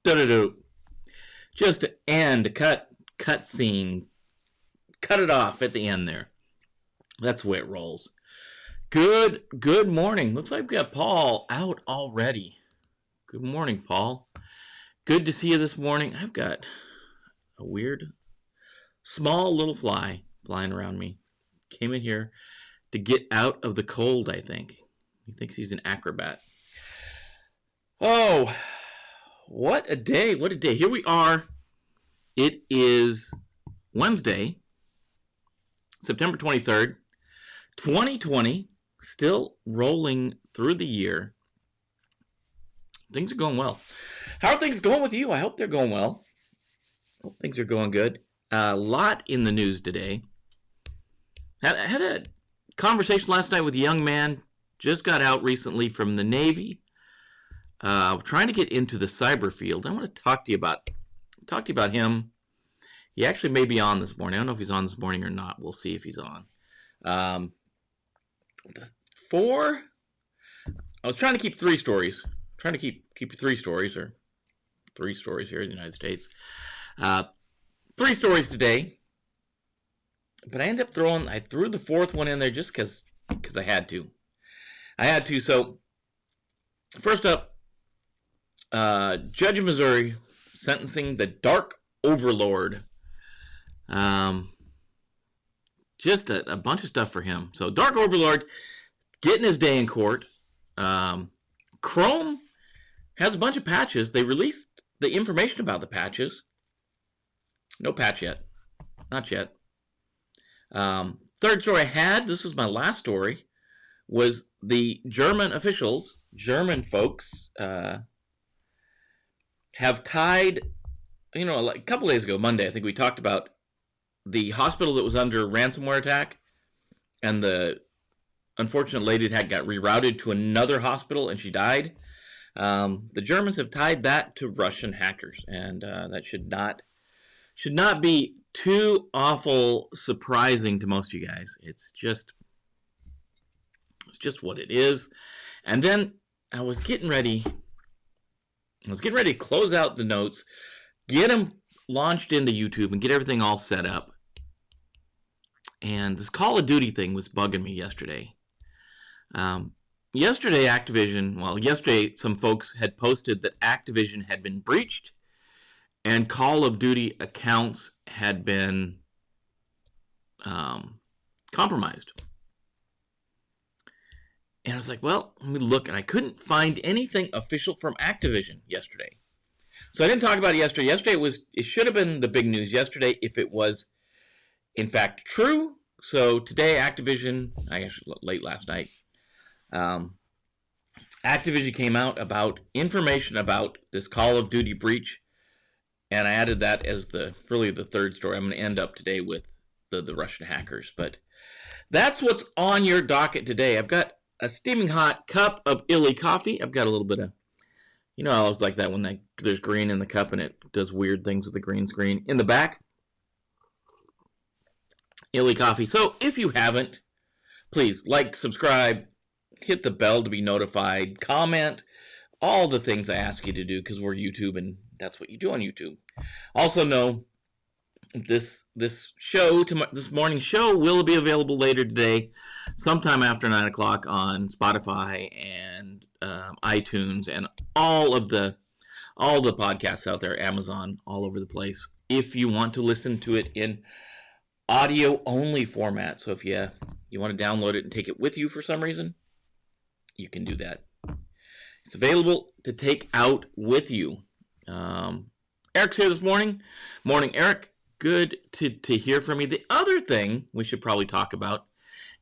Do-do-do. Just to end, cut scene. Cut it off at the end there. That's the way it rolls. Good morning. Looks like we've got Paul out already. Good morning, Paul. Good to see you this morning. I've got a weird, small little fly flying around me. Came in here to get out of the cold, I think. He thinks he's an acrobat. Oh, what a day. What a day. Here we are. It is Wednesday, September 23rd, 2020. Still rolling through the year. Things are going well. How are things going with you? I hope they're going well. I hope things are going good. A lot in the news today. Had a conversation last night with a young man. Just got out recently from the Navy. Trying to get into the cyber field. I want to talk to you about him. He actually may be on this morning. I don't know if he's on this morning or not. We'll see if he's on. I was trying to keep three stories. Trying to keep three stories here in the United States. 3 stories today. But I ended up threw the fourth one in there just because I had to. So, first up, judge of Missouri sentencing the Dark Overlord. Just a bunch of stuff for him. So, Dark Overlord getting his day in court. Chrome has a bunch of patches. They released the information about the patches. No patch yet. Not yet. Third story I had, this was my last story, was the German officials, German folks, have tied, like a couple days ago, Monday, I think we talked about the hospital that was under ransomware attack, and the unfortunate lady got rerouted to another hospital and she died. The Germans have tied that to Russian hackers, and that should not be too awful surprising to most of you guys. It's just what it is. And then I was getting ready to close out the notes, get them launched into YouTube, and get everything all set up. And this Call of Duty thing was bugging me yesterday. Yesterday some folks had posted that Activision had been breached and Call of Duty accounts had been compromised. And I was like, well, let me look. And I couldn't find anything official from Activision yesterday. So I didn't talk about it yesterday. It should have been the big news yesterday if it was, in fact, true. So today, Activision, late last night, Activision came out about information about this Call of Duty breach. And I added that as the third story. I'm going to end up today with the Russian hackers. But that's what's on your docket today. I've got a steaming hot cup of Illy coffee. I've got a little bit of, I always like that when there's green in the cup and it does weird things with the green screen. In the back, Illy coffee. So if you haven't, please like, subscribe, hit the bell to be notified, comment, all the things I ask you to do because we're YouTube and that's what you do on YouTube. Also know this morning's show will be available later today, sometime after 9 o'clock on Spotify and iTunes and all the podcasts out there, Amazon, all over the place. If you want to listen to it in audio only format, so if you want to download it and take it with you for some reason, you can do that. It's available to take out with you. Eric's here this morning. Morning, Eric. Good to hear from you. The other thing we should probably talk about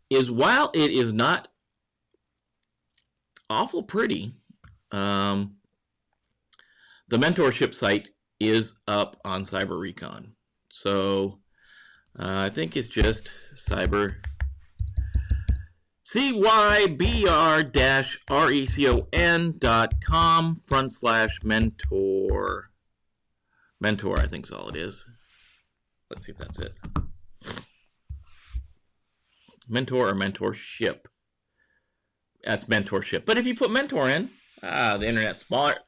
is while it is not awful pretty, the mentorship site is up on Cyber-Recon. So I think it's just cybr-recon.com/mentor. Mentor, I think is all it is. Let's see if that's it. Mentor or mentorship. That's mentorship. But if you put mentor in, the internet's smart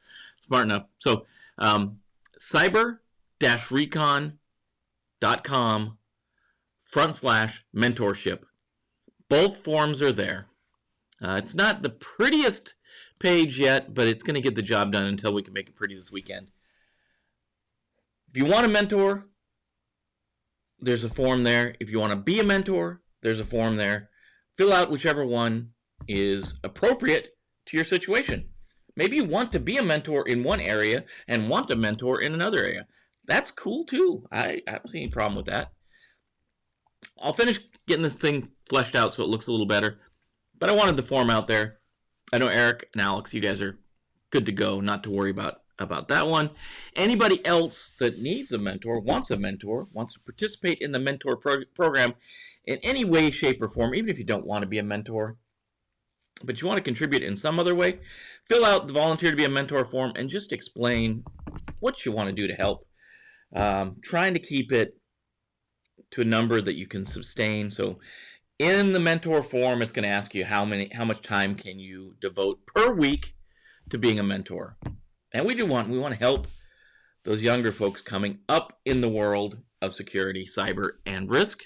enough. So cyber-recon.com/mentorship. Both forms are there. It's not the prettiest page yet, but it's going to get the job done until we can make it pretty this weekend. If you want a mentor, there's a form there. If you want to be a mentor, there's a form there. Fill out whichever one is appropriate to your situation. Maybe you want to be a mentor in one area and want a mentor in another area. That's cool too. I don't see any problem with that. I'll finish getting this thing fleshed out so it looks a little better. But I wanted the form out there. I know Eric and Alex, you guys are good to go, not to worry about that one. Anybody else that needs a mentor, wants to participate in the mentor program in any way, shape, or form, even if you don't want to be a mentor, but you want to contribute in some other way, fill out the volunteer to be a mentor form and just explain what you want to do to help. Trying to keep it to a number that you can sustain. So in the mentor form, it's going to ask you how much time can you devote per week to being a mentor. And we want to help those younger folks coming up in the world of security, cyber, and risk.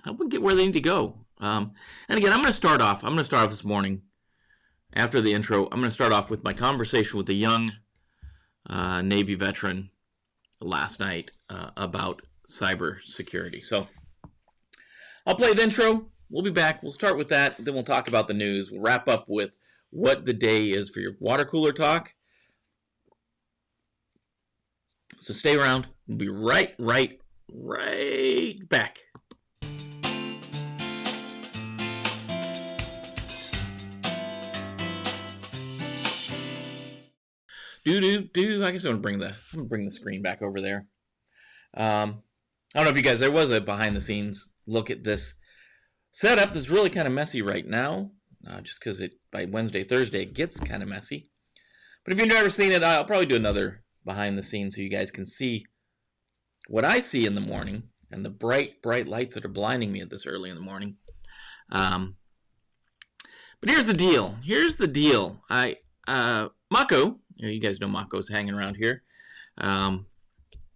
Help them get where they need to go. And again, I'm going to start off this morning after the intro. I'm going to start off with my conversation with a young Navy veteran last night about cyber security. So I'll play the intro. We'll be back. We'll start with that. Then we'll talk about the news. We'll wrap up with what the day is for your water cooler talk. So stay around. We'll be right back. I guess I'm gonna bring the screen back over there. I don't know if you guys, there was a behind the scenes look at this setup that's really kind of messy right now, just because by Wednesday, Thursday, it gets kind of messy. But if you've never seen it, I'll probably do another behind the scenes so you guys can see what I see in the morning and the bright lights that are blinding me at this early in the morning. But here's the deal. Mako, you guys know Mako's hanging around here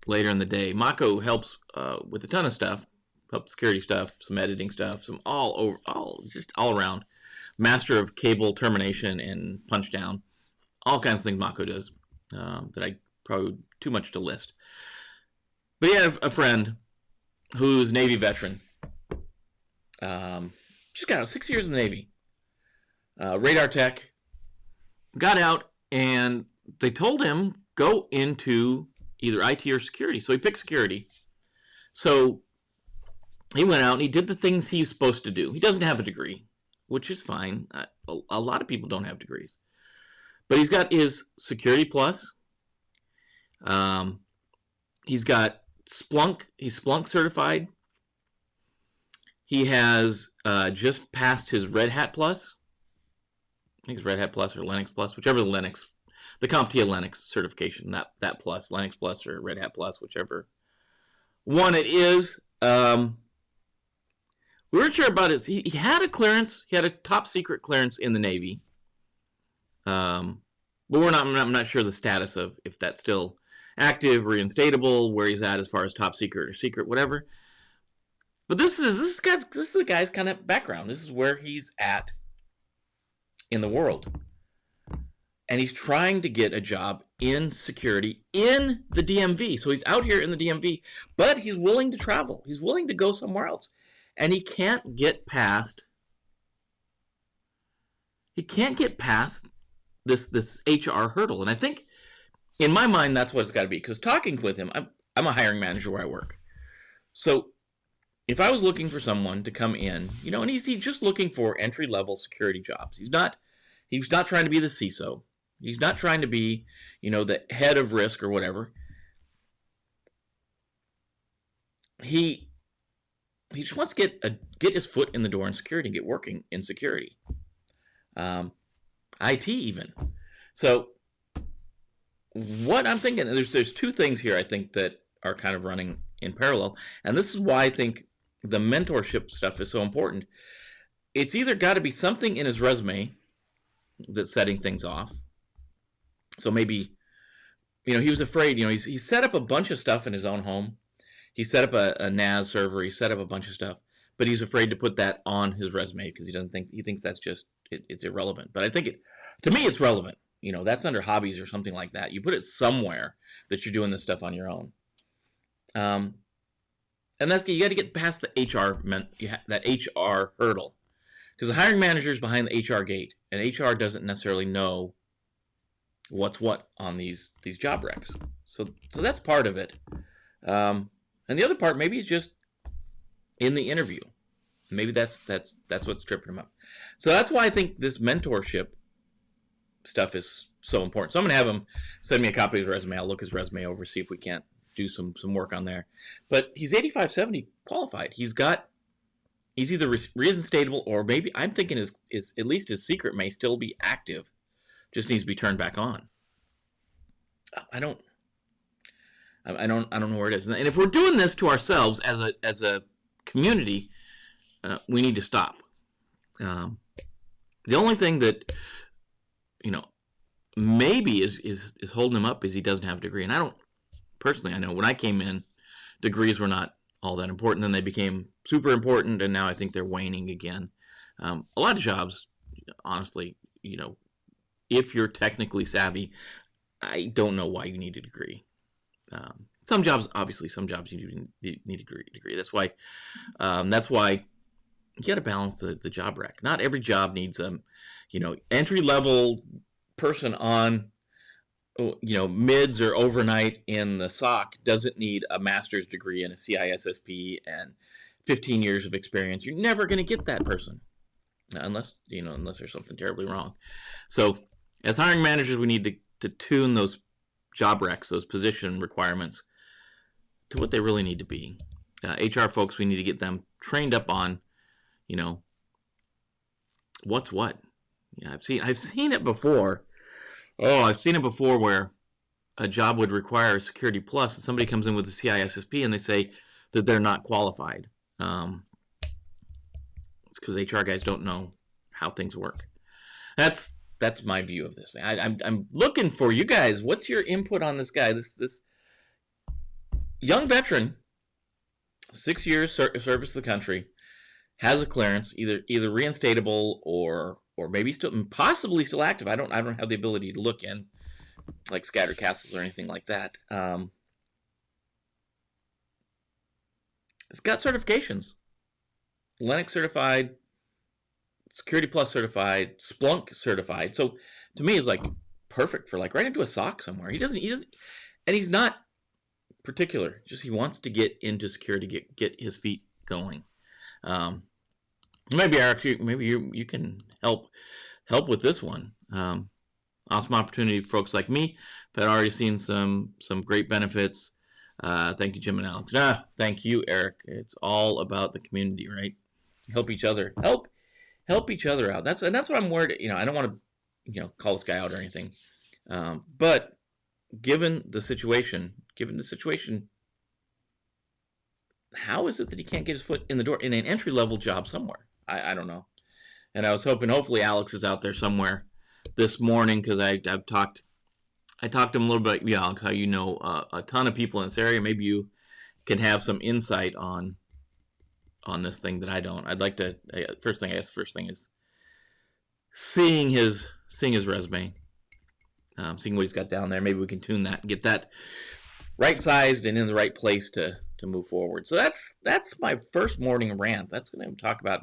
later in the day. Mako helps with a ton of stuff, security stuff, some editing stuff, some all around. Master of cable termination and punch down. All kinds of things Mako does that I probably too much to list. But he had a friend who's Navy veteran. Just got out 6 years in the Navy. Radar tech. Got out and they told him go into either IT or security. So he picked security. So he went out and he did the things he was supposed to do. He doesn't have a degree, which is fine. A lot of people don't have degrees. But he's got his Security Plus. He's got Splunk. He's Splunk certified. He has just passed his Red Hat Plus. I think it's Red Hat Plus or Linux Plus, whichever the CompTIA Linux certification, that Plus, Linux Plus or Red Hat Plus, whichever one it is. We weren't sure about his. He had a clearance. He had a top secret clearance in the Navy. But I'm not sure the status of if that's still active, reinstatable, where he's at as far as top secret or secret, whatever. But this is the guy's kind of background. This is where he's at in the world. And he's trying to get a job in security in the DMV. So he's out here in the DMV, but he's willing to travel. He's willing to go somewhere else. And he can't get past this HR hurdle. And I think in my mind, that's what it's got to be. Because talking with him, I'm a hiring manager where I work. So if I was looking for someone to come in, and he's just looking for entry-level security jobs. He's not trying to be the CISO. He's not trying to be, the head of risk or whatever. He just wants to get his foot in the door in security and get working in security. IT even. So what I'm thinking, there's two things here I think that are kind of running in parallel. And this is why I think the mentorship stuff is so important. It's either got to be something in his resume that's setting things off, So maybe, he was afraid. He set up a bunch of stuff in his own home. He set up a NAS server. He set up a bunch of stuff, but he's afraid to put that on his resume because he thinks that's just it's irrelevant. But I think to me, it's relevant. That's under hobbies or something like that. You put it somewhere that you're doing this stuff on your own. And that's you got to get past the that HR hurdle, because the hiring manager is behind the HR gate, and HR doesn't necessarily know what's what on these job recs. So that's part of it. And the other part maybe is just in the interview. Maybe that's what's tripping him up. So that's why I think this mentorship stuff is so important. So I'm going to have him send me a copy of his resume. I'll look his resume over, see if we can't do some work on there. But he's 8570 qualified. He's either reinstatable, or maybe I'm thinking is at least his secret may still be active. Just needs to be turned back on. I don't know where it is. And if we're doing this to ourselves as a community, we need to stop. The only thing that maybe is holding him up is he doesn't have a degree. And I know when I came in, degrees were not all that important. Then they became super important, and now I think they're waning again. A lot of jobs, honestly, if you're technically savvy, I don't know why you need a degree. Some jobs you need a degree. That's why you got to balance the job rec. Not every job needs entry level person on mids or overnight in the SOC doesn't need a master's degree and a CISSP and 15 years of experience. You're never going to get that person unless there's something terribly wrong. So as hiring managers, we need to tune those job recs, those position requirements, to what they really need to be. HR folks, we need to get them trained up on, what's what. Yeah, I've seen it before. I've seen it before where a job would require a Security Plus, and somebody comes in with a CISSP and they say that they're not qualified. It's because HR guys don't know how things work. That's my view of this thing. I'm looking for you guys. What's your input on this guy? This young veteran, 6 years service to the country, has a clearance, either reinstatable or maybe possibly still active. I don't have the ability to look in like Scattered Castles or anything like that. It's got certifications: Linux certified, Security Plus certified, Splunk certified. So to me, it's like perfect for like right into a SOC somewhere. He doesn't, and he's not particular. Just he wants to get into security, get his feet going. Maybe Eric, maybe you can help with this one. Awesome opportunity for folks like me. I've already seen some great benefits. Thank you, Jim and Alex. Thank you, Eric. It's all about the community, right? Help each other. Help each other out. That's what I'm worried. I don't want to call this guy out or anything. But given the situation, how is it that he can't get his foot in the door in an entry-level job somewhere? I don't know. And I was hopefully Alex is out there somewhere this morning, because I talked to him a little bit. Yeah, Alex, how a ton of people in this area. Maybe you can have some insight on this thing that I don't. I'd like to. First thing is seeing his resume, seeing what he's got down there. Maybe we can tune that and get that right sized and in the right place to move forward. So that's my first morning rant. That's what I'm going to talk about.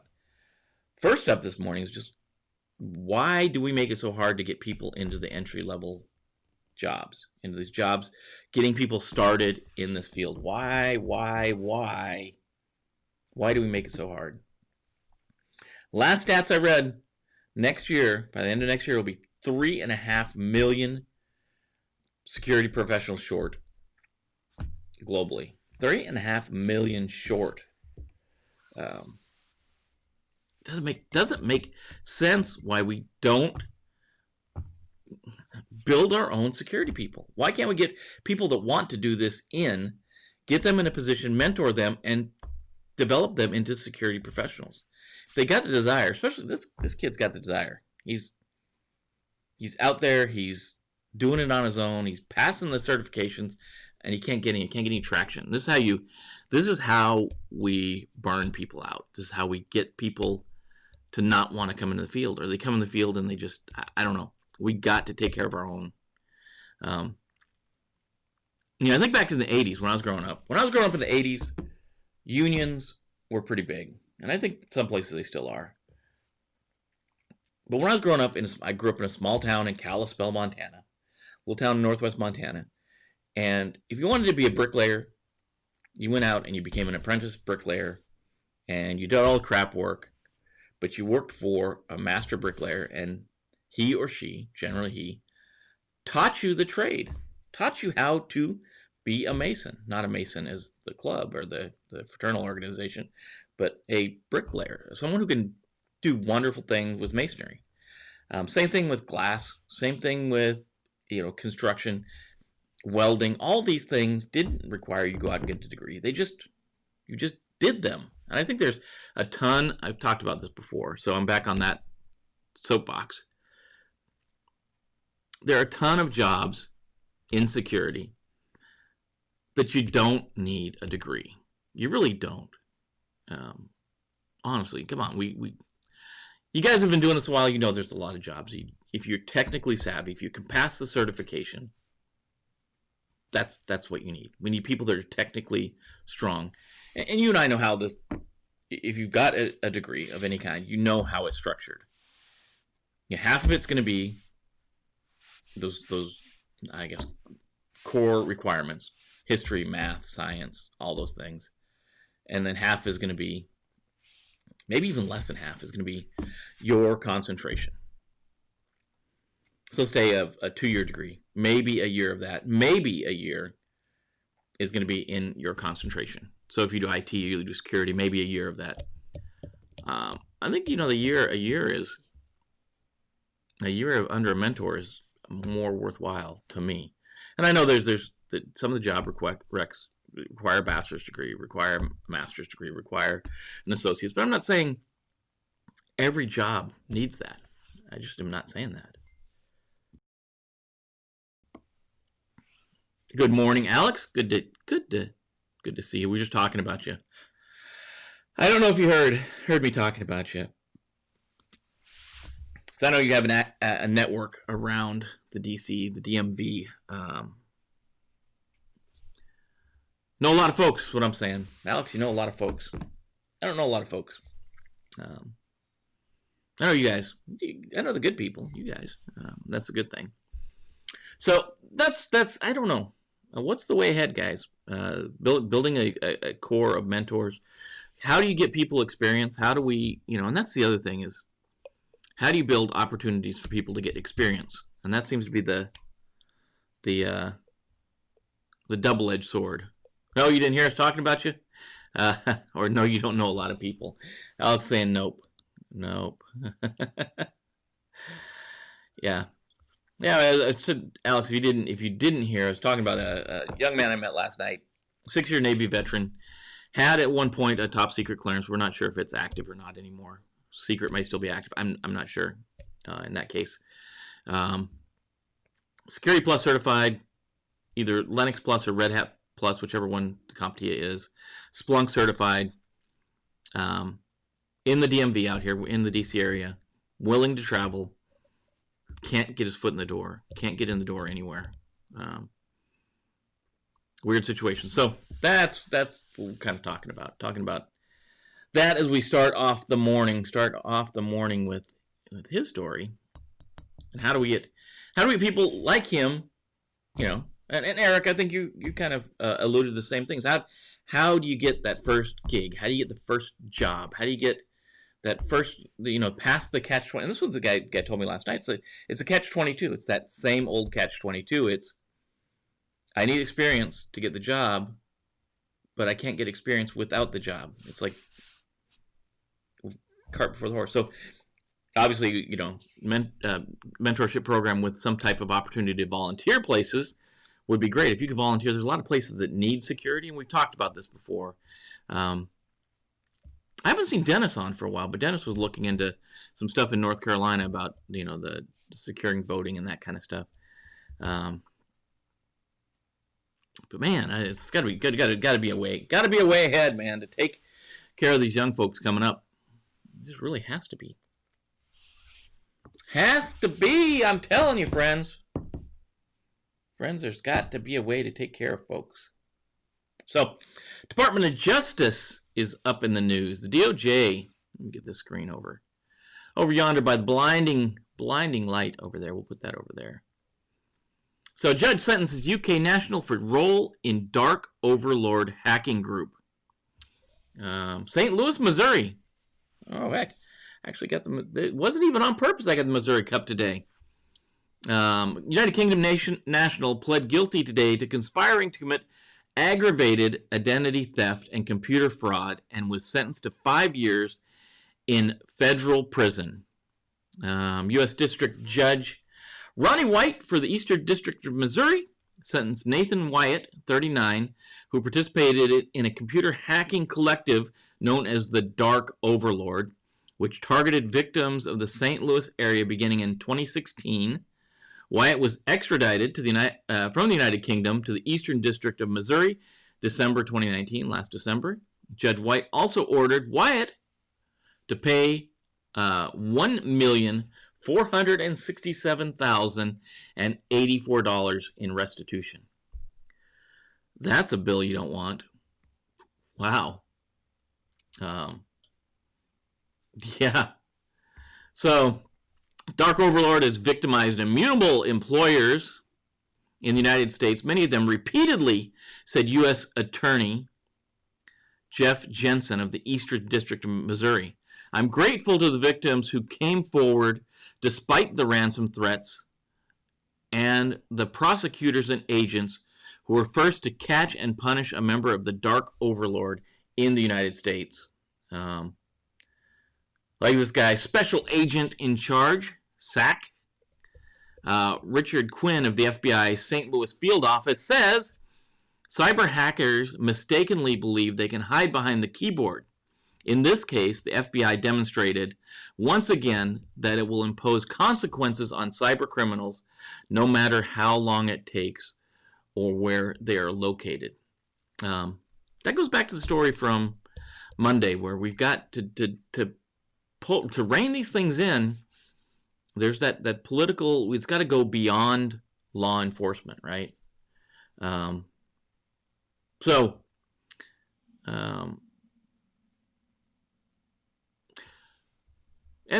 First up this morning is just, why do we make it so hard to get people into the entry-level jobs, into these jobs, getting people started in this field? Why do we make it so hard? Last stats I read, next year, by the end of next year, it'll be 3.5 million security professionals short globally. 3.5 million short. Doesn't make sense why we don't build our own security people. Why can't we get people that want to do this get them in a position, mentor them, and develop them into security professionals? If they got the desire, especially this kid's got the desire. He's out there. He's doing it on his own. He's passing the certifications, and he can't get any traction. This is how we burn people out. This is how we get people to not want to come into the field, or they come in the field and they just, I don't know. We got to take care of our own. I think back to the 80s when I was growing up. When I was growing up in the 80s, unions were pretty big, and I think some places they still are. But when I was growing up, I grew up in a small town in Kalispell, Montana, little town in northwest Montana. And if you wanted to be a bricklayer, you went out and you became an apprentice bricklayer, and you did all the crap work, but you worked for a master bricklayer, and he or she, generally he, taught you the trade, taught you how to be a mason. Not a mason as the club or the fraternal organization, but a bricklayer, someone who can do wonderful things with masonry. Same thing with glass, same thing with construction, welding. All these things didn't require you to go out and get a degree. You just did them. And I think there's a ton, I've talked about this before, so I'm back on that soapbox. There are a ton of jobs in security that you don't need a degree. You really don't. Honestly, come on. You guys have been doing this a while. You know there's a lot of jobs. If you're technically savvy, if you can pass the certification, that's what you need. We need people that are technically strong. And you and I know how this, if you've got a degree of any kind, you know how it's structured. Half of it's going to be those I guess core requirements: history, math, science, all those things. And then half is going to be, maybe even less than half, is going to be your concentration. So say a 2-year degree, maybe a year of that, maybe a year is going to be in your concentration. So if you do IT, you do security, maybe a year of that. I think a year under a mentor is more worthwhile to me. And I know there's some of the job recs require a bachelor's degree, require a master's degree, require an associate's, but I'm not saying every job needs that. I just am not saying that. Good morning, Alex. Good to see you. We were just talking about you. I don't know if you heard me talking about you. So I know you have a network around the DC, the DMV. Know a lot of folks, is what I'm saying. Alex, you know a lot of folks. I don't know a lot of folks. I know you guys. I know the good people, you guys. That's a good thing. So that's I don't know. What's the way ahead, guys? Building a core of mentors. How do you get people experience? How do we, and that's the other thing is, how do you build opportunities for people to get experience? And that seems to be the double-edged sword. No, you didn't hear us talking about you? Or no, you don't know a lot of people. Alex saying nope. Yeah. I said, Alex, if you didn't hear, I was talking about a young man I met last night, 6-year Navy veteran, had at one point a top secret clearance. We're not sure if it's active or not anymore. Secret may still be active. I'm not sure in that case. Security Plus certified, either Linux Plus or Red Hat Plus, whichever one the CompTIA is. Splunk certified, in the DMV out here, in the DC area, willing to travel, can't get his foot in the door, can't get in the door anywhere. Weird situation. So that's what we're kind of talking about that as we start off the morning with his story. And how do we get people like him, and Eric, I think you kind of alluded to the same things. How do you get that first gig? How do you get the first job? How do you get that first, past the catch-20? And this was the guy told me last night. It's a catch-22. It's that same old catch-22. It's, I need experience to get the job, but I can't get experience without the job. It's like cart before the horse. So obviously, mentorship program with some type of opportunity to volunteer places would be great. If you could volunteer, there's a lot of places that need security, and we've talked about this before. I haven't seen Dennis on for a while, but Dennis was looking into some stuff in North Carolina about, the securing voting and that kind of stuff. But man, it's got to be a way ahead, man, to take care of these young folks coming up. It just really has to be. Has to be. I'm telling you, friends. Friends, there's got to be a way to take care of folks. So, Department of Justice is up in the news. The DOJ. Let me get this screen over yonder by the blinding light over there. We'll put that over there. So, judge sentences UK national for role in Dark Overlord Hacking Group. St. Louis, Missouri. Oh, heck. Actually got it wasn't even on purpose I got the Missouri Cup today. United Kingdom national pled guilty today to conspiring to commit aggravated identity theft and computer fraud and was sentenced to 5 years in federal prison. U.S. District Judge Ronnie White for the Eastern District of Missouri sentenced Nathan Wyatt, 39, who participated in a computer hacking collective known as the Dark Overlord, which targeted victims of the St. Louis area beginning in 2016. Wyatt was extradited to from the United Kingdom to the Eastern District of Missouri, December 2019, last December. Judge White also ordered Wyatt to pay $1,467,084 in restitution. That's a bill you don't want. Wow. Yeah. So, Dark Overlord has victimized immutable employers in the United States. Many of them repeatedly, said U.S. Attorney Jeff Jensen of the Eastern District of Missouri. I'm grateful to the victims who came forward despite the ransom threats and the prosecutors and agents who were first to catch and punish a member of the Dark Overlord in the United States. Like this guy, Special Agent in Charge, SAC, Richard Quinn of the FBI St. Louis Field Office says cyber hackers mistakenly believe they can hide behind the keyboard. In this case, the FBI demonstrated once again that it will impose consequences on cyber criminals no matter how long it takes or where they are located. That goes back to the story from Monday where we've got to rein these things in. There's that political, it's got to go beyond law enforcement, right? End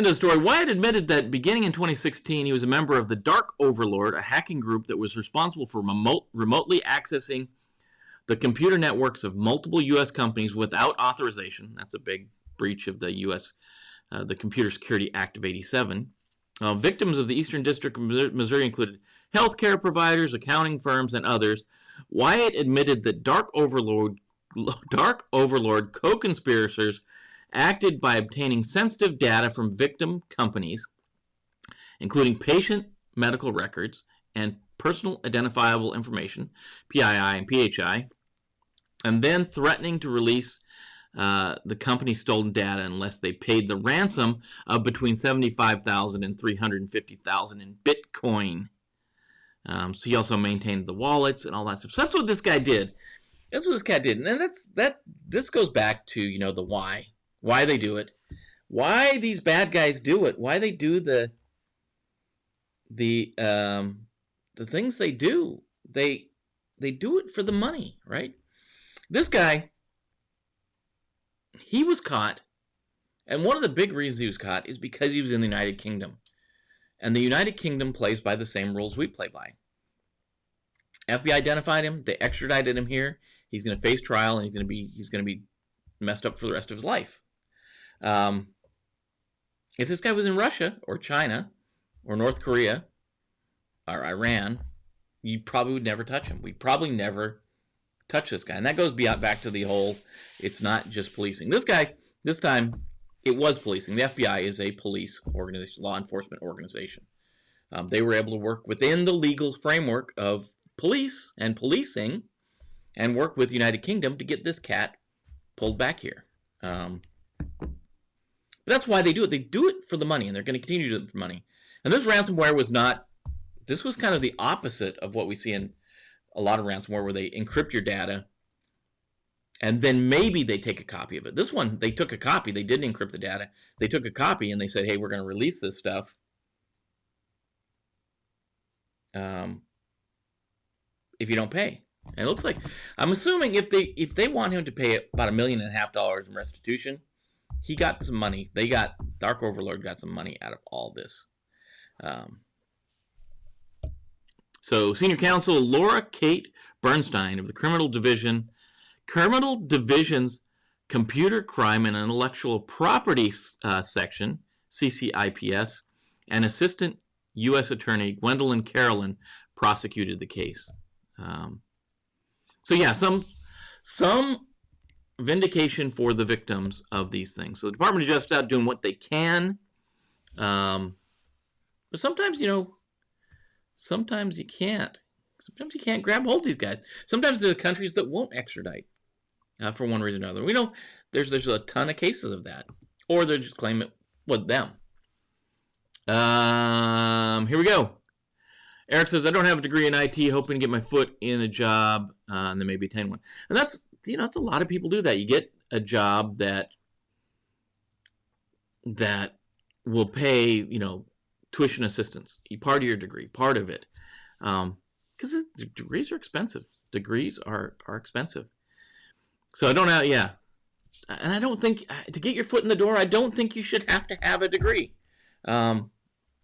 of the story. Wyatt admitted that beginning in 2016, he was a member of the Dark Overlord, a hacking group that was responsible for remotely accessing the computer networks of multiple U.S. companies without authorization. That's a big breach of the U.S. The Computer Security Act of '87. Victims of the Eastern District of Missouri included healthcare providers, accounting firms, and others. Wyatt admitted that Dark Overlord co-conspirators acted by obtaining sensitive data from victim companies, including patient medical records and personal identifiable information, PII and PHI, and then threatening to release the company's stolen data unless they paid the ransom of between $75,000 and $350,000 in Bitcoin. So he also maintained the wallets and all that stuff. So that's what this guy did. That's what this cat did. And this goes back to, the why they do it, why these bad guys do it, why they do the things they do. They do it for the money, right? This guy, he was caught, and one of the big reasons he was caught is because he was in the United Kingdom. And the United Kingdom plays by the same rules we play by. FBI identified him, they extradited him here. He's going to face trial, and he's going to be messed up for the rest of his life. If this guy was in Russia or China or North Korea or Iran, you probably would never touch him. We'd probably never touch this guy. And that goes back to the whole, it's not just policing. This guy, this time, it was policing. The FBI is a police organization, law enforcement organization. They were able to work within the legal framework of police and policing and work with the United Kingdom to get this cat pulled back here. But that's why they do it. They do it for the money, and they're going to continue to do it for money. And this ransomware was not This was kind of the opposite of what we see in a lot of ransomware, where they encrypt your data and then maybe they take a copy of it. This one, they took a copy. They didn't encrypt the data. They took a copy and they said, hey, we're going to release this stuff. If you don't pay. And it looks like, I'm assuming if they want him to pay about $1.5 million in restitution, he got some money. Dark Overlord got some money out of all this. So Senior Counsel Laura Kate Bernstein of the Criminal Division's Computer Crime and Intellectual Property Section, CCIPS, and Assistant U.S. Attorney Gwendolyn Carolyn prosecuted the case. So yeah, some vindication for the victims of these things. So the Department of Justice out doing what they can, but sometimes sometimes you can't. Sometimes you can't grab hold of these guys. Sometimes there are countries that won't extradite for one reason or another. We know there's a ton of cases of that, or they just claim it was them. Here we go. Eric says, I don't have a degree in IT, hoping to get my foot in a job and then maybe attain one. And that's a lot of people do that. You get a job that will pay, tuition assistance. Part of your degree, part of it. Because degrees are expensive. Degrees are expensive. So I don't know, yeah. And I don't think, to get your foot in the door, I don't think you should have to have a degree. I'm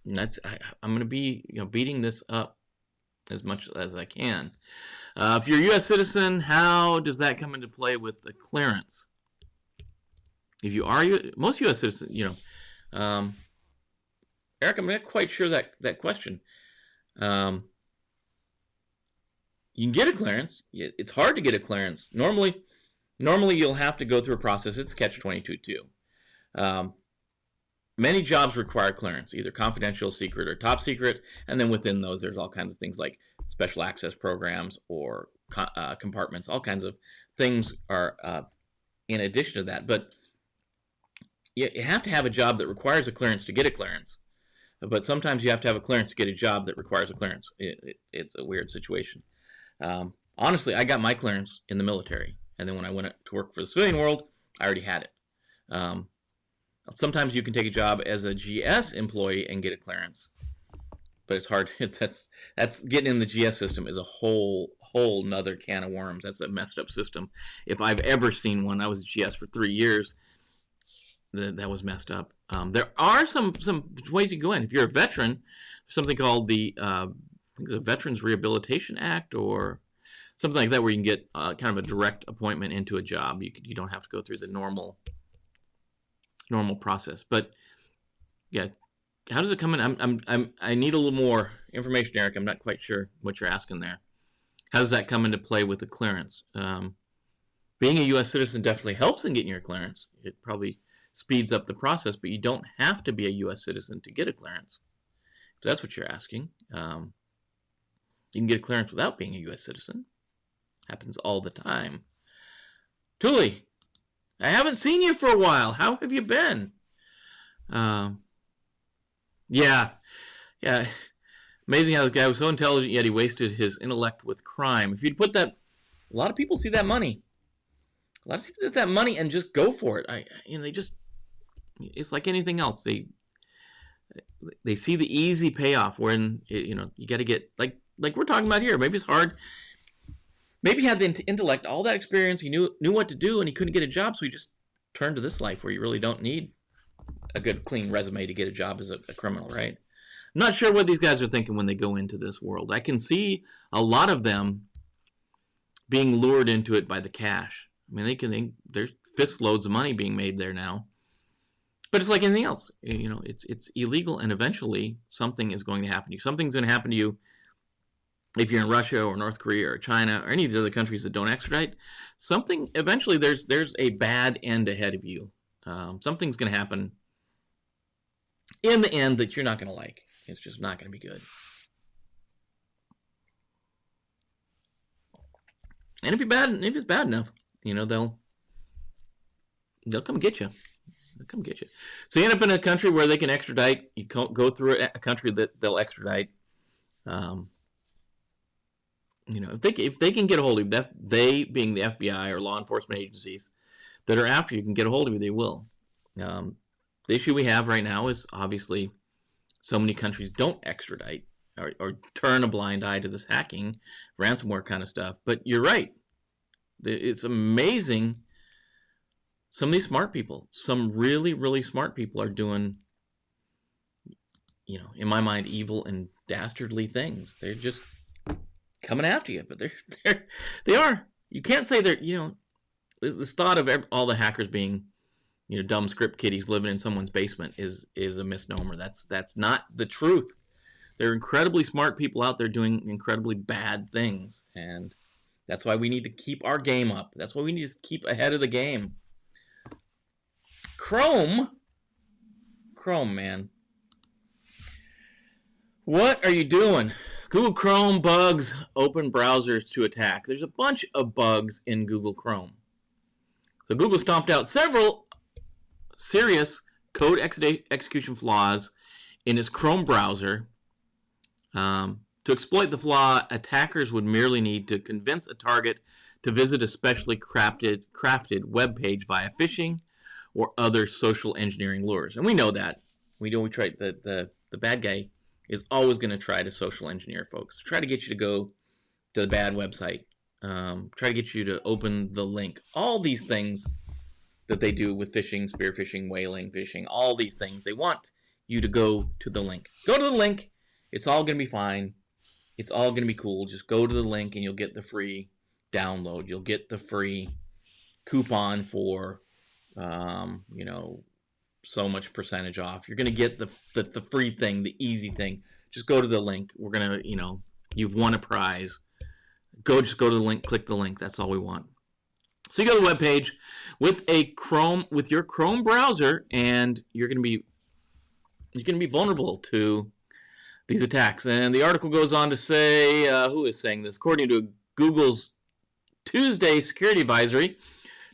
going to be beating this up as much as I can. If you're a U.S. citizen, how does that come into play with the clearance? If you are, most U.S. citizens, Eric, I'm not quite sure that question. You can get a clearance. It's hard to get a clearance. Normally you'll have to go through a process. It's catch-22 too. Many jobs require clearance, either confidential, secret, or top secret, and then within those, there's all kinds of things like special access programs or compartments. All kinds of things are in addition to that. But you have to have a job that requires a clearance to get a clearance. But sometimes you have to have a clearance to get a job that requires a clearance. It's a weird situation. Honestly, I got my clearance in the military, and then when I went to work for the civilian world, I already had it. Sometimes you can take a job as a GS employee and get a clearance, but it's hard. That's getting in the GS system is a whole nother can of worms. That's a messed up system. If I've ever seen one, I was a GS for 3 years. That was messed up. There are some ways you can go in. If you're a veteran, there's something called the I think the Veterans Rehabilitation Act or something like that, where you can get kind of a direct appointment into a job. You don't have to go through the normal process. But yeah, how does it come in? I need a little more information, Eric. I'm not quite sure what you're asking there. How does that come into play with the clearance? Being a U.S. citizen definitely helps in getting your clearance. It probably speeds up the process, but you don't have to be a U.S. citizen to get a clearance. If that's what you're asking. You can get a clearance without being a U.S. citizen. Happens all the time. Tuli, I haven't seen you for a while. How have you been? Yeah. Amazing how the guy was so intelligent, yet he wasted his intellect with crime. If you'd put that, a lot of people see that money. A lot of people see that money and just go for it. It's like anything else. They see the easy payoff when you got to get like we're talking about here. Maybe it's hard. Maybe he had the intellect, all that experience. He knew what to do, and he couldn't get a job, so he just turned to this life where you really don't need a good, clean resume to get a job as a criminal, right? I'm not sure what these guys are thinking when they go into this world. I can see a lot of them being lured into it by the cash. I mean, there's fist loads of money being made there now. But it's like anything else. It's illegal, and eventually something is going to happen to you. Something's going to happen to you if you're in Russia or North Korea or China or any of the other countries that don't extradite. Eventually there's a bad end ahead of you. Something's going to happen in the end that you're not going to like. It's just not going to be good. And if it's bad enough, they'll come get you. They'll come get you. So you end up in a country where they can extradite. You go through a country that they'll extradite. If they can get a hold of you, that they being the FBI or law enforcement agencies that are after you can get a hold of you, they will. The issue we have right now is obviously so many countries don't extradite or turn a blind eye to this hacking, ransomware kind of stuff. But you're right. It's amazing. Some of these smart people, some really, really smart people are doing, in my mind, evil and dastardly things. They're just coming after you, but they are. You can't say they're, this thought of all the hackers being, dumb script kiddies living in someone's basement is a misnomer. That's not the truth. There are incredibly smart people out there doing incredibly bad things, and that's why we need to keep our game up. That's why we need to keep ahead of the game. Chrome, man. What are you doing? Google Chrome bugs open browsers to attack. There's a bunch of bugs in Google Chrome. So Google stomped out several serious code execution flaws in its Chrome browser. To exploit the flaw, attackers would merely need to convince a target to visit a specially crafted web page via phishing or other social engineering lures. And we know that. We try the bad guy is always going to try to social engineer folks. Try to get you to go to the bad website. Try to get you to open the link. All these things that they do with phishing, spear phishing, whaling phishing, all these things. They want you to go to the link. Go to the link. It's all going to be fine. It's all going to be cool. Just go to the link and you'll get the free download. You'll get the free coupon for, so much percentage off. You're going to get the free thing, the easy thing. Just go to the link. We're going to, you've won a prize. Just go to the link, click the link. That's all we want. So you go to the web page with your Chrome browser, and you're going to be vulnerable to these attacks. And the article goes on to say, who is saying this? According to Google's Tuesday security advisory,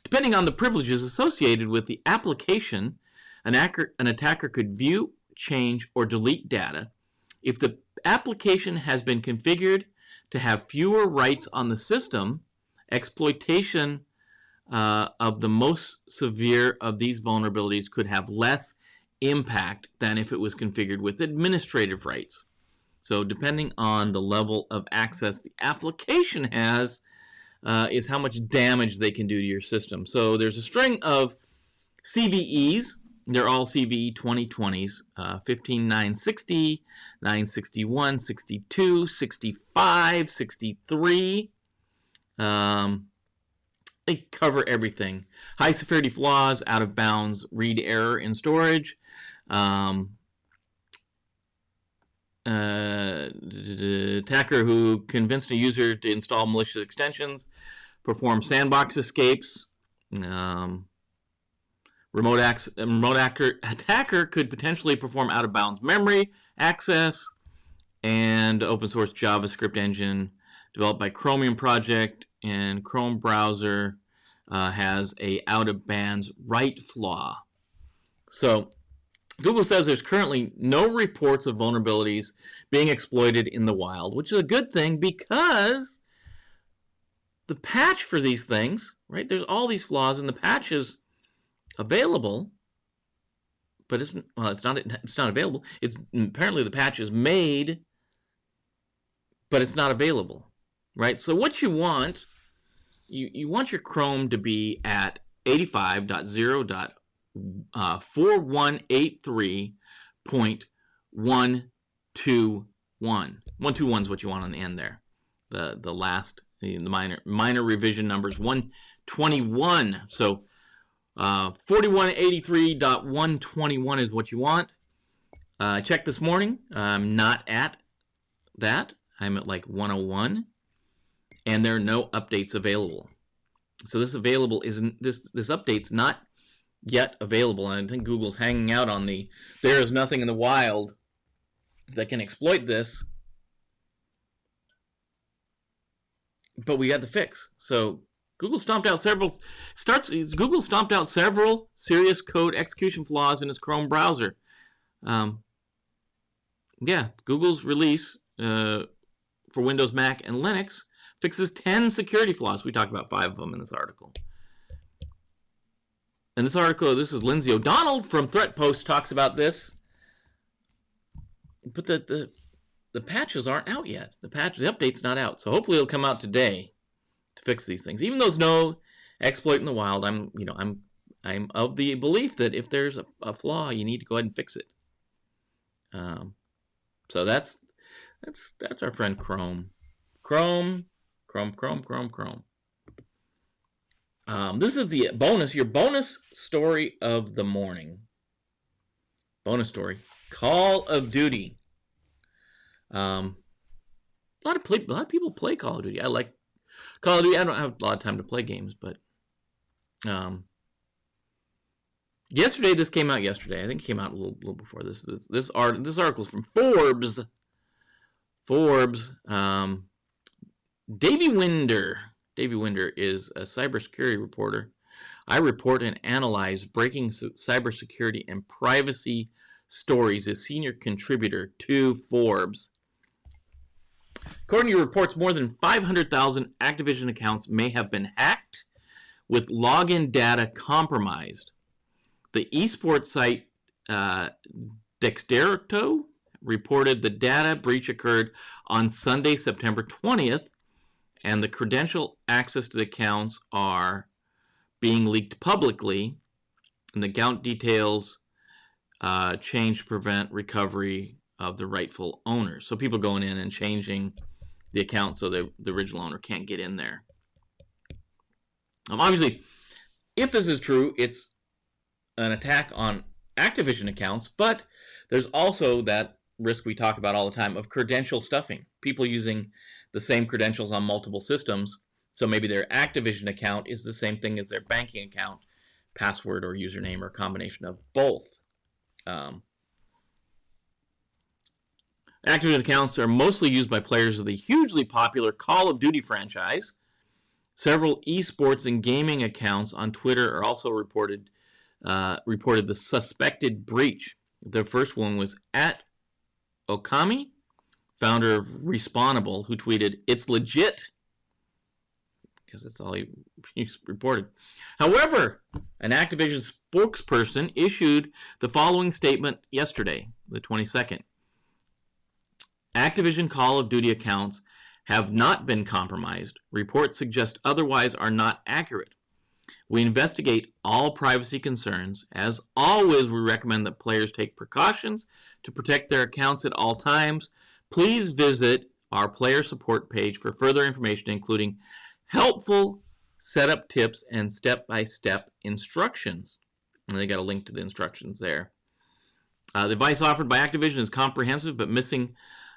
depending on the privileges associated with the application, an attacker could view, change, or delete data. If the application has been configured to have fewer rights on the system, exploitation of the most severe of these vulnerabilities could have less impact than if it was configured with administrative rights. So depending on the level of access the application has, is how much damage they can do to your system. So there's a string of CVEs. They're all CVE 2020s, 15, 960, 961, 62, 65, 63. They cover everything. High severity flaws, out of bounds, read error in storage. Attacker who convinced a user to install malicious extensions, perform sandbox escapes. Remote attacker could potentially perform out of bounds memory access, and open source JavaScript engine developed by Chromium Project and Chrome browser has a out of bounds write flaw. So Google says there's currently no reports of vulnerabilities being exploited in the wild, which is a good thing because the patch for these things, right? There's all these flaws and the patch is available, but it's not available. It's apparently the patch is made, but it's not available, right? So what you want, you want your Chrome to be at 85.0.4183.121. 121 is what you want on the end there. The minor revision number is 121. So 4183.121 is what you want. I checked this morning. I'm not at that. I'm at like 101, and there are no updates available. So this update's not yet available, and I think Google's hanging out on there is nothing in the wild that can exploit this, but we got the fix. So Google stomped out several serious code execution flaws in its Chrome browser. Google's release for Windows, Mac, and Linux fixes 10 security flaws. We talked about 5 of them in this article. And this article, this is Lindsay O'Donnell from Threat Post, talks about this. But the patches aren't out yet. The update's not out. So hopefully it'll come out today to fix these things. Even though there's no exploit in the wild, I'm of the belief that if there's a flaw, you need to go ahead and fix it. So that's our friend Chrome. Chrome. This is the your bonus story of the morning. Bonus story: Call of Duty. A lot of people play Call of Duty. I like Call of Duty. I don't have a lot of time to play games, but yesterday this came out. Yesterday, I think it came out a little before this. This article is from Forbes. Davey Winder. Davey Winder is a cybersecurity reporter. I report and analyze breaking cybersecurity and privacy stories as senior contributor to Forbes. According to reports, more than 500,000 Activision accounts may have been hacked, with login data compromised. The esports site Dexerto reported the data breach occurred on Sunday, September 20th, and the credential access to the accounts are being leaked publicly, and the account details change to prevent recovery of the rightful owner. So people going in and changing the account so the original owner can't get in there. Obviously, if this is true, it's an attack on Activision accounts, but there's also that risk we talk about all the time of credential stuffing. People using the same credentials on multiple systems, so maybe their Activision account is the same thing as their banking account, password or username or a combination of both. Activision accounts are mostly used by players of the hugely popular Call of Duty franchise. Several esports and gaming accounts on Twitter are also reported the suspected breach. The first one was at Okami, founder of Respawnable, who tweeted, "It's legit," because that's all he reported. However, an Activision spokesperson issued the following statement yesterday, the 22nd. Activision Call of Duty accounts have not been compromised. Reports suggest otherwise are not accurate. We investigate all privacy concerns. As always, we recommend that players take precautions to protect their accounts at all times. Please visit our player support page for further information, including helpful setup tips and step-by-step instructions. And they got a link to the instructions there. The advice offered by Activision is comprehensive, but missing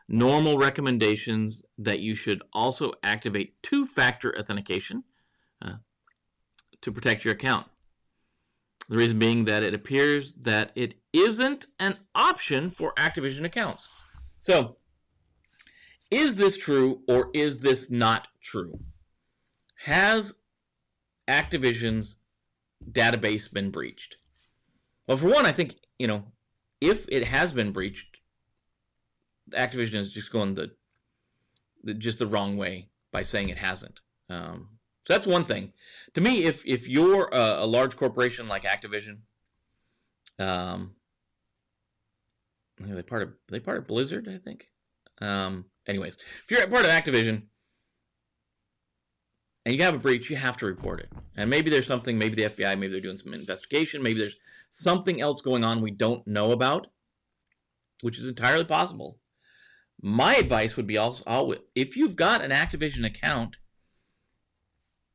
normal recommendations that you should also activate two-factor authentication to protect your account. The reason being that it appears that it isn't an option for Activision accounts. So, is this true or is this not true? Has Activision's database been breached? Well, for one, I think, if it has been breached, Activision is just going the wrong way by saying it hasn't. So that's one thing. To me, if you're a large corporation like Activision, they part of Blizzard, I think. Anyways, if you're a part of Activision and you have a breach, you have to report it. And maybe there's something, maybe the FBI, maybe they're doing some investigation, maybe there's something else going on we don't know about, which is entirely possible. My advice would be also, if you've got an Activision account,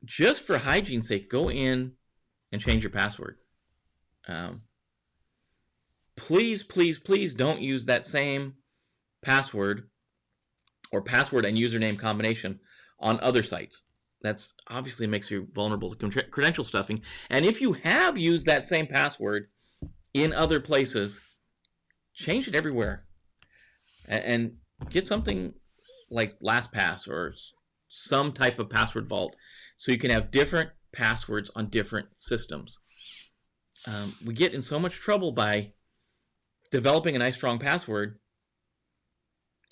just for hygiene's sake, go in and change your password. Please, please, please don't use that same password or password and username combination on other sites. That's obviously makes you vulnerable to credential stuffing. And if you have used that same password in other places, change it everywhere. And get something like LastPass or some type of password vault so you can have different passwords on different systems. We get in so much trouble by developing a nice strong password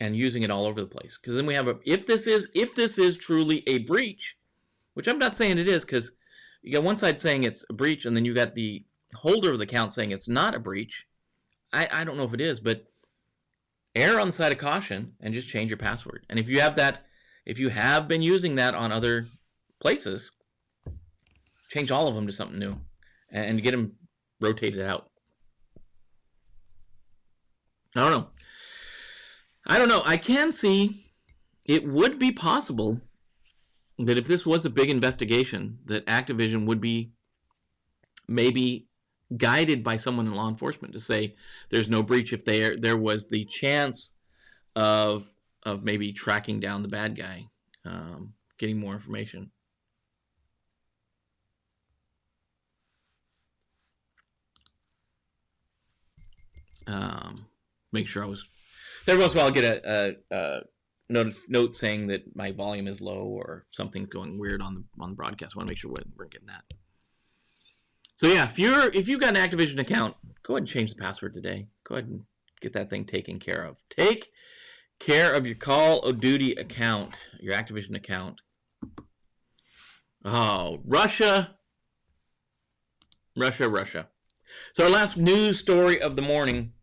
and using it all over the place. Because then we have if this is truly a breach, which I'm not saying it is, because you got one side saying it's a breach, and then you got the holder of the account saying it's not a breach. I don't know if it is, but err on the side of caution and just change your password. And if you have been using that on other places, change all of them to something new and get them rotated out. I don't know. I can see it would be possible that if this was a big investigation, that Activision would be maybe guided by someone in law enforcement to say there's no breach if there was the chance of maybe tracking down the bad guy, getting more information. Make sure I was. Every once in a while, I'll get a note saying that my volume is low or something's going weird on the broadcast. I want to make sure we're getting that. So yeah, if you've got an Activision account, go ahead and change the password today. Go ahead and get that thing taken care of. Take care of your Call of Duty account, your Activision account. Oh, Russia. So our last news story of the morning.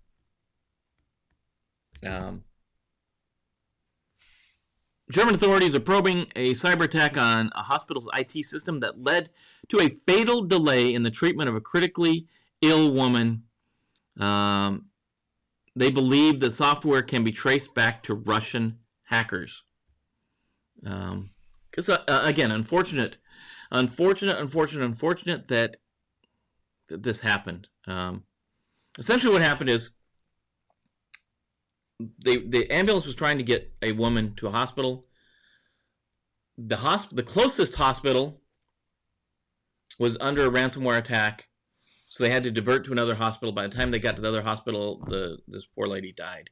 German authorities are probing a cyber attack on a hospital's IT system that led to a fatal delay in the treatment of a critically ill woman. They believe the software can be traced back to Russian hackers. Because again, unfortunate that this happened. Essentially, what happened is the ambulance was trying to get a woman to a hospital. The closest hospital was under a ransomware attack, so they had to divert to another hospital. By the time they got to the other hospital, this poor lady died.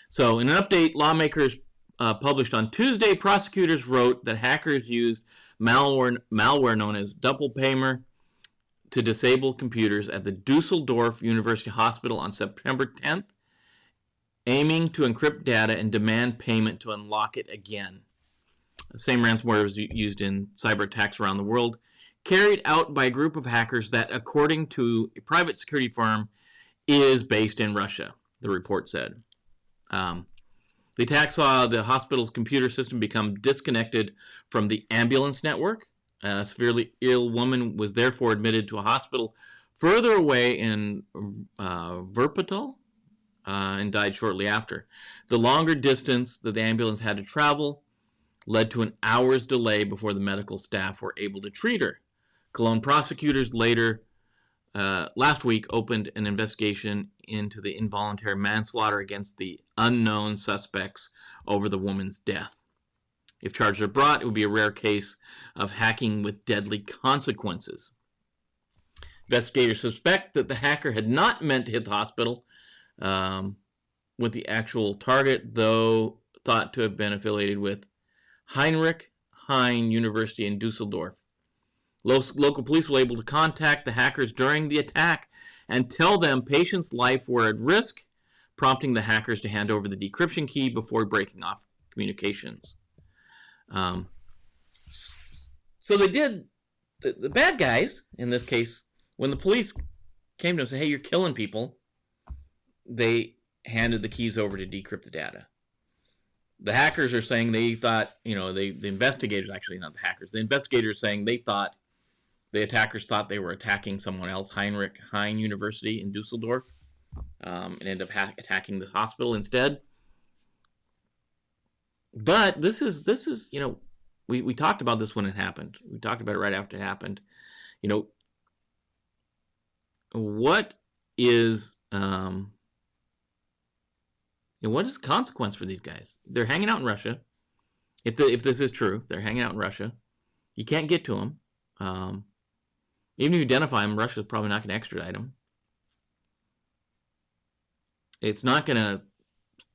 So, in an update, lawmakers published on Tuesday, prosecutors wrote that hackers used malware known as Doppelpaymer to disable computers at the Dusseldorf University Hospital on September 10th. Aiming to encrypt data and demand payment to unlock it again. The same ransomware was used in cyber attacks around the world, carried out by a group of hackers that, according to a private security firm, is based in Russia, the report said. The attack saw the hospital's computer system become disconnected from the ambulance network. A severely ill woman was therefore admitted to a hospital further away in Wuppertal, and died shortly after. The longer distance that the ambulance had to travel led to an hour's delay before the medical staff were able to treat her. Cologne prosecutors last week opened an investigation into the involuntary manslaughter against the unknown suspects over the woman's death. If charges are brought, it would be a rare case of hacking with deadly consequences. Investigators suspect that the hacker had not meant to hit the hospital, with the actual target, though thought to have been affiliated with Heinrich Heine University in Dusseldorf. Local police were able to contact the hackers during the attack and tell them patients' life were at risk, prompting the hackers to hand over the decryption key before breaking off communications. So they did, the bad guys, in this case, when the police came to them and said, hey, you're killing people, they handed the keys over to decrypt the data. The hackers are saying they thought, the investigators, actually not the hackers, the investigators saying they thought, the attackers thought they were attacking someone else, Heinrich Heine University in Dusseldorf, and ended up attacking the hospital instead. But this is we talked about this when it happened. We talked about it right after it happened. What is what is the consequence for these guys? They're hanging out in Russia. If this is true, they're hanging out in Russia. You can't get to them. Even if you identify them, Russia's probably not going to extradite them. It's not going to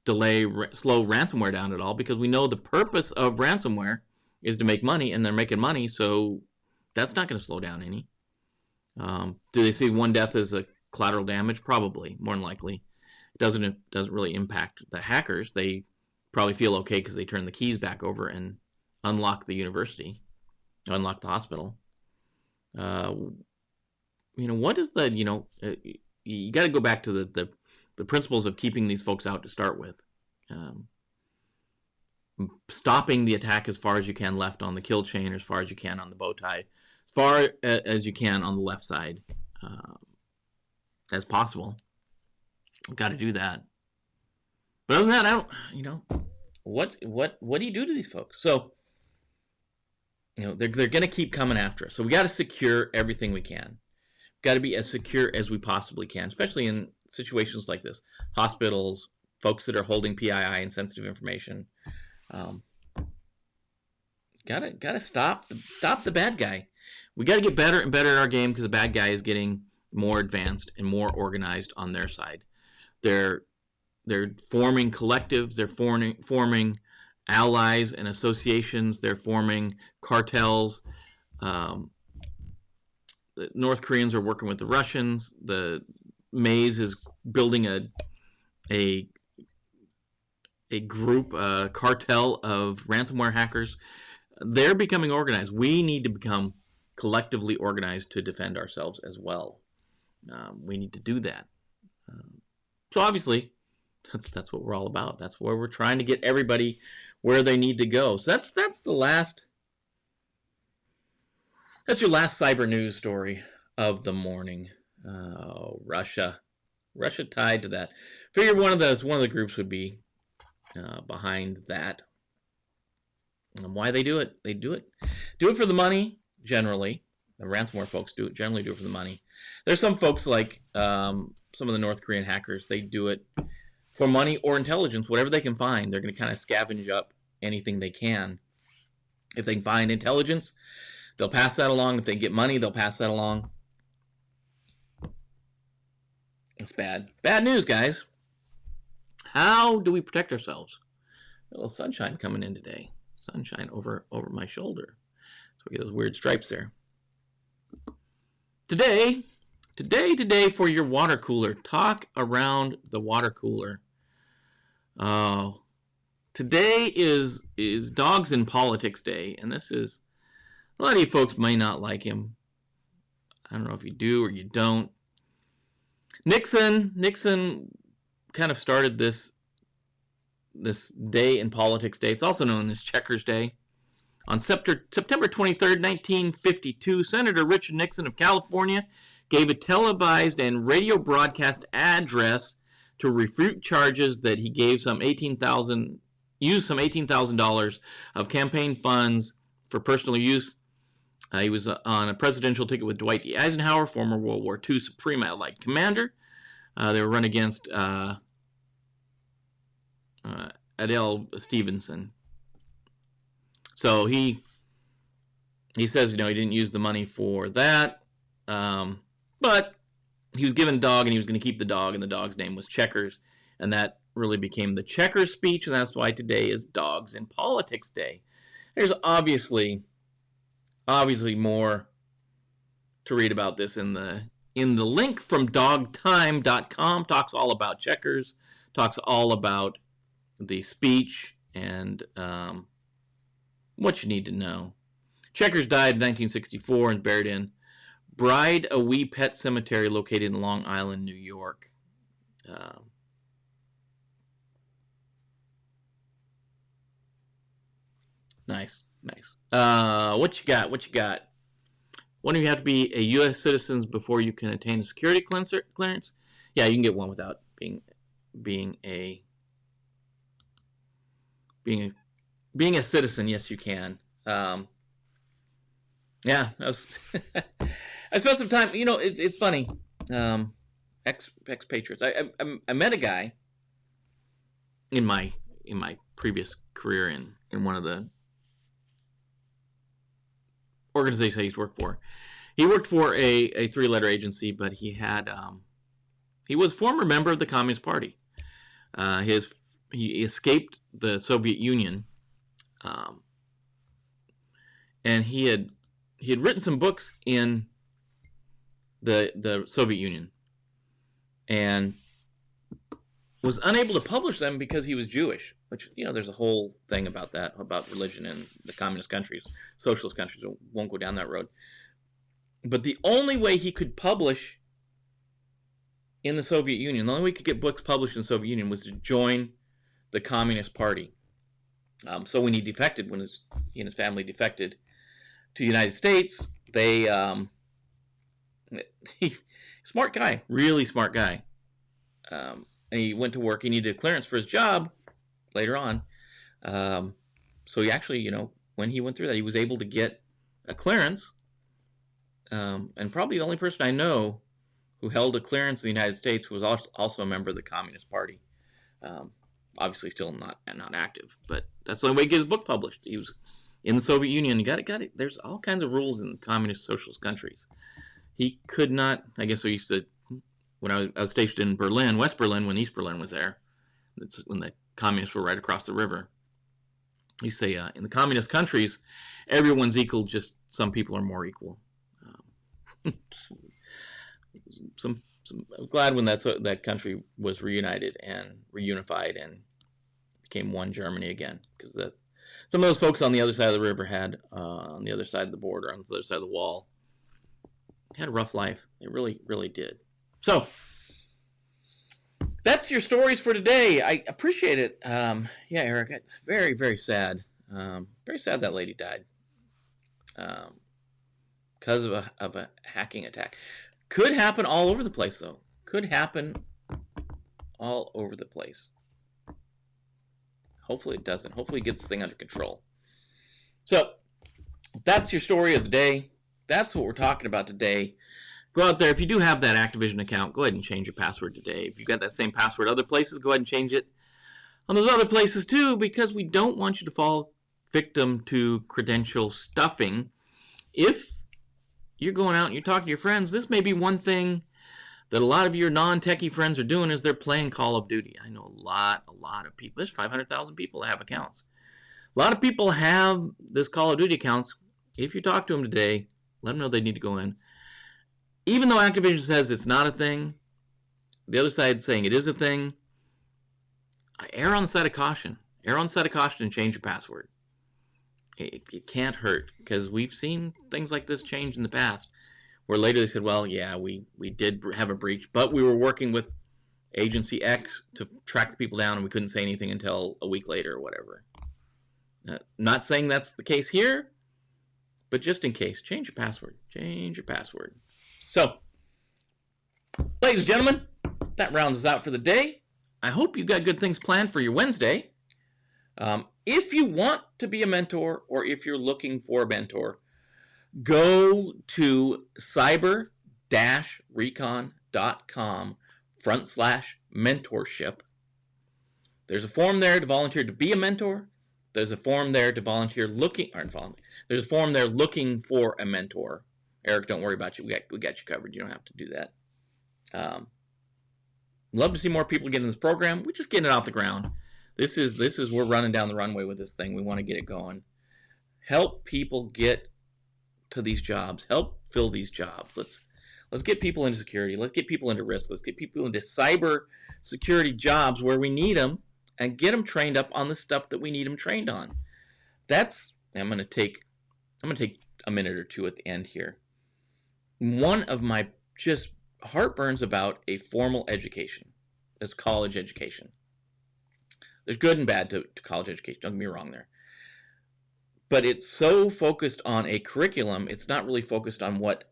slow ransomware down at all, because we know the purpose of ransomware is to make money, and they're making money, so that's not going to slow down any. Do they see one death as a collateral damage? Probably, more than likely. It doesn't really impact the hackers. They probably feel okay because they turned the keys back over and unlocked the university, unlocked the hospital. What is the, you got to go back to the principles of keeping these folks out to start with. Stopping the attack as far as you can left on the kill chain, or as far as you can on the bow tie, as far as you can on the left side, as possible. Got to do that. But other than that, I don't, what do you do to these folks? So, they're going to keep coming after us. So we got to secure everything we can. Got to be as secure as we possibly can, especially in situations like this. Hospitals, folks that are holding PII and sensitive information. Gotta stop the bad guy. We got to get better and better at our game, because the bad guy is getting more advanced and more organized on their side. They're forming collectives. They're forming allies and associations. They're forming cartels. The North Koreans are working with the Russians. The Maze is building a group, a cartel of ransomware hackers. They're becoming organized. We need to become collectively organized to defend ourselves as well. We need to do that. So obviously, that's what we're all about. That's where we're trying to get everybody where they need to go. So that's the last. That's your last cyber news story of the morning. Russia tied to that. Figured one of the groups would be behind that. And why they do it? They do it for the money. Generally, the ransomware folks generally do it for the money. There's some folks like some of the North Korean hackers. They do it for money or intelligence, whatever they can find. They're going to kind of scavenge up anything they can. If they can find intelligence, they'll pass that along. If they get money, they'll pass that along. It's bad. Bad news, guys. How do we protect ourselves? A little sunshine coming in today. Sunshine over my shoulder. So we get those weird stripes there. Today for your water cooler. Talk around the water cooler. Today is Dogs in Politics Day, and this is, a lot of you folks may not like him. I don't know if you do or you don't. Nixon kind of started this day in politics day. It's also known as Checkers Day. On September 23rd, 1952, Senator Richard Nixon of California gave a televised and radio broadcast address to refute charges that he gave used some $18,000 of campaign funds for personal use. He was on a presidential ticket with Dwight D. Eisenhower, former World War II Supreme Allied Commander. They were run against Adele Stevenson. So he says, he didn't use the money for that, but he was given a dog, and he was going to keep the dog, and the dog's name was Checkers, and that really became the Checkers speech, and that's why today is Dogs in Politics Day. There's obviously more to read about this in the link from dogtime.com. Talks all about Checkers, talks all about the speech, and what you need to know. Checkers died in 1964 and buried in Bride a Wee Pet Cemetery located in Long Island, New York. Nice. What you got? One of you have to be a U.S. citizen before you can attain a security clearance. Yeah, you can get one without being a citizen. Yes, you can. Yeah, I spent some time. It's funny. Expatriates. I met a guy in my previous career in one of the organizations I used to work for. He worked for a 3-letter agency, but he was a former member of the Communist Party. He escaped the Soviet Union, and he had written some books in the Soviet Union, and was unable to publish them because he was Jewish, which, there's a whole thing about that, about religion in the communist countries, socialist countries. I won't go down that road. But the only way he could publish in the Soviet Union, the only way he could get books published in the Soviet Union was to join the Communist Party. So when he defected, when he and his family defected to the United States, smart guy, really smart guy. And he went to work. He needed a clearance for his job later on. So he actually, when he went through that, he was able to get a clearance. And probably the only person I know who held a clearance in the United States who was also a member of the Communist Party. Obviously still not active, but that's the only way to get his book published. He was in the Soviet Union. He got it. There's all kinds of rules in communist socialist countries. He could not, I guess we used to, when I was stationed in Berlin, West Berlin, when East Berlin was there, that's when the communists were right across the river. You say in the communist countries, everyone's equal, just some people are more equal. I'm glad when that country was reunited and reunified and became one Germany again, because some of those folks on the other side of the river had, on the other side of the border, on the other side of the wall, had a rough life. They really, really did. So, that's your stories for today. I appreciate it. Yeah, Eric, very, very sad. Very sad that lady died because of a hacking attack. Could happen all over the place, though. Could happen all over the place. Hopefully it doesn't. Hopefully it gets this thing under control. So, that's your story of the day. That's what we're talking about today. Go out there. If you do have that Activision account, go ahead and change your password today. If you've got that same password other places, go ahead and change it on those other places too, because we don't want you to fall victim to credential stuffing. If you're going out and you're talking to your friends, this may be one thing that a lot of your non-techie friends are doing is they're playing Call of Duty. I know a lot of people. There's 500,000 people that have accounts. A lot of people have this Call of Duty accounts. If you talk to them today, let them know they need to go in. Even though Activision says it's not a thing, the other side saying it is a thing, err on the side of caution. Err on the side of caution and change your password. It can't hurt, because we've seen things like this change in the past, where later they said, well, yeah, we did have a breach, but we were working with Agency X to track the people down, and we couldn't say anything until a week later or whatever. Not saying that's the case here, but just in case, change your password. Change your password. So, ladies and gentlemen, that rounds us out for the day. I hope you got good things planned for your Wednesday. If you want to be a mentor, or if you're looking for a mentor, go to cyber-recon.com/mentorship. There's a form there to volunteer to be a mentor. There's a form there to volunteer there's a form there looking for a mentor. Eric, don't worry about you. We got you covered. You don't have to do that. Love to see more people get in this program. We're just getting it off the ground. This is we're running down the runway with this thing. We want to get it going. Help people get to these jobs. Help fill these jobs. Let's get people into security. Let's get people into risk. Let's get people into cyber security jobs where we need them, and get them trained up on the stuff that we need them trained on. I'm going to take a minute or two at the end here. One of my just heartburns about a formal education is college education. There's good and bad to college education. Don't get me wrong there. But it's so focused on a curriculum, it's not really focused on what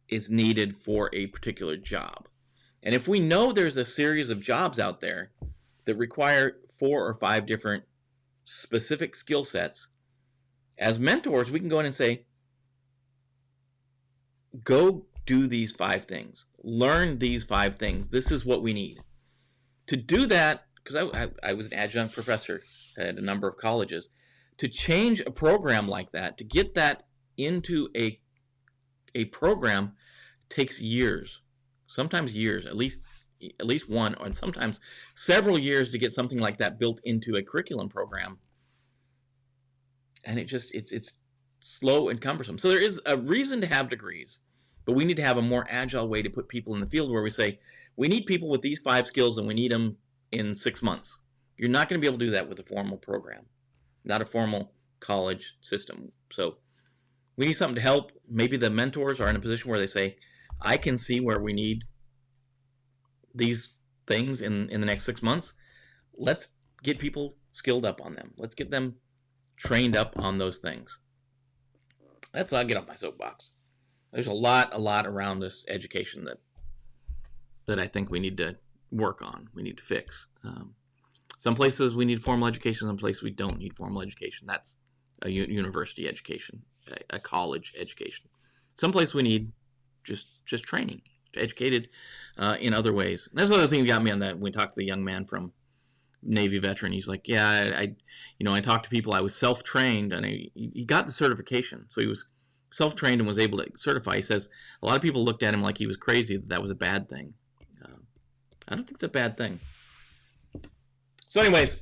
is needed for a particular job. And if we know there's a series of jobs out there that require 4 or 5 different specific skill sets, as mentors, we can go in and say, go do these 5 things. Learn these 5 things. This is what we need. To do that, because I was an adjunct professor at a number of colleges, to change a program like that, to get that into a program, takes years. Sometimes years, at least 1, or sometimes several years to get something like that built into a curriculum program. And it's slow and cumbersome. So there is a reason to have degrees, but we need to have a more agile way to put people in the field where we say, we need people with these 5 skills, and we need them in 6 months. You're not going to be able to do that with a formal program, not a formal college system. So we need something to help. Maybe the mentors are in a position where they say, I can see where we need these things in the next 6 months. Let's get people skilled up on them. Let's get them trained up on those things. I'll get off my soapbox. There's a lot around this education that I think we need to work on. We need to fix. Some places we need formal education. Some places we don't need formal education. That's a university education, a college education. Some places we need just training, educated in other ways. And that's the other thing that got me on that. We talked to the young man from Navy veteran. He's like, yeah, I talked to people. I was self-trained, and he got the certification. So he was self-trained and was able to certify. He says a lot of people looked at him like he was crazy, that was a bad thing. I don't think it's a bad thing. So anyways,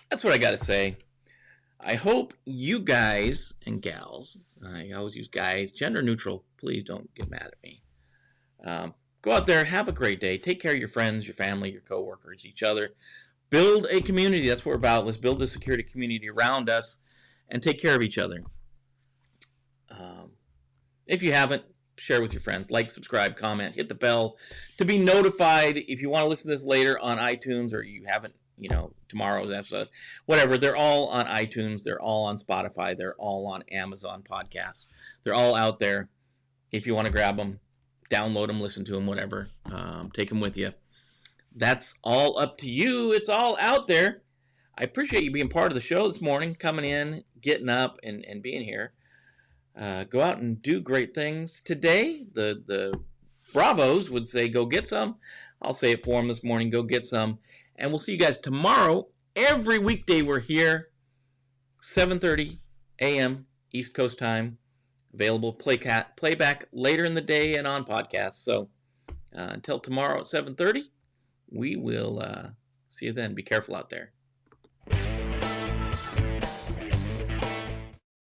that's what I got to say. I hope you guys and gals, I always use guys, gender neutral, please don't get mad at me. Go out there, have a great day. Take care of your friends, your family, your coworkers, each other. Build a community. That's what we're about. Let's build a security community around us and take care of each other. If you haven't, share with your friends. Like, subscribe, comment, hit the bell to be notified. If you want to listen to this later on iTunes, or you haven't, tomorrow's episode, whatever, they're all on iTunes. They're all on Spotify. They're all on Amazon Podcasts. They're all out there. If you want to grab them, download them, listen to them, whatever. Take them with you. That's all up to you. It's all out there. I appreciate you being part of the show this morning, coming in, getting up, and being here. Go out and do great things today. The Bravos would say, go get some. I'll say it for them this morning, go get some. And we'll see you guys tomorrow. Every weekday we're here, 7:30 a.m. East Coast time. Available playback later in the day and on podcasts. So until tomorrow at 7:30, we will see you then. Be careful out there.